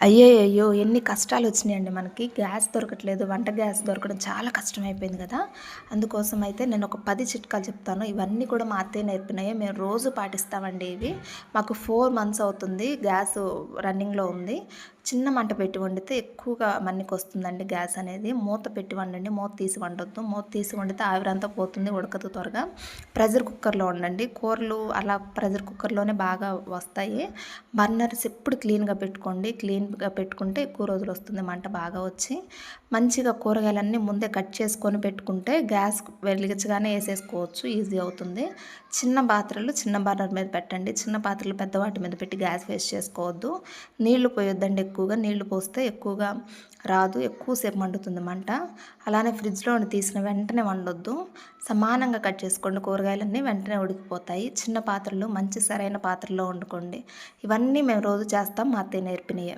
అయ్యయ్యో! ఎన్ని కష్టాలొచ్చినాయండి మనకి. గ్యాస్ దొరకట్లేదు. వంట గ్యాస్ దొరకడం చాలా కష్టమైపోయింది గదా! అందుకోసం అయితే నేనొక 10 చిట్కాలు చెప్తాను. ఇవన్నీ కూడా మా అత్తయ్య నేర్పినయే. మేము రోజు పాటిస్తామండి ఇవి. మాకు 4 మంత్స్ అవుతుంది గ్యాసు రన్నింగ్‌లో ఉంది. చిన్న మంట పెట్టి వండితే ఎక్కువగా మన్నికొస్తుందండి గ్యాస్ అనేది. మూత పెట్టి వండండి. మూత తీసి వండొద్దు. మూత తీసి వండితే ఆవిరంతా పోతుంది, ఉడకదు త్వరగా. ప్రెషర్ కుక్కర్‌లో వండండి. కూరలు అలా ప్రెషర్ కుక్కర్‌లోనే బాగా వస్తాయి. బర్నర్స్ ఎప్పుడు క్లీన్‌గా పెట్టుకోండి. క్లీన్‌గా పెట్టుకుంటే ఎక్కువ రోజులొస్తుంది మంట బాగా వచ్చి. మంచిగా కూరగాయలన్నీ ముందే కట్ చేసుకొని పెట్టుకుంటే గ్యాస్ వెలిగించగానే ఏసేసుకోవచ్చు. ఈజీ అవుతుంది. చిన్న పాత్రలు చిన్న బర్నర్ మీద పెట్టండి. చిన్న పాత్రలు పెద్ద వాటి మీద పెట్టి గ్యాస్ వేస్ట్ చేసుకోవద్దు. నీళ్లు పోయొద్దండి ఎక్కువగా. నీళ్లు పోస్తే ఎక్కువగా రాదు. ఎక్కువసేపు మండుతుంది మంట. అలానే ఫ్రిడ్జ్‌లో తీసిన వెంటనే వండొద్దు. సమానంగా కట్ చేసుకోండి కూరగాయలన్నీ వెంటనే ఉడికిపోతాయి. చిన్న పాత్రలో మంచి సరైన పాత్రలో వండుకోండి. ఇవన్నీ మేము రోజు చేస్తాం. మా అత్తయ్య నేర్పినయే.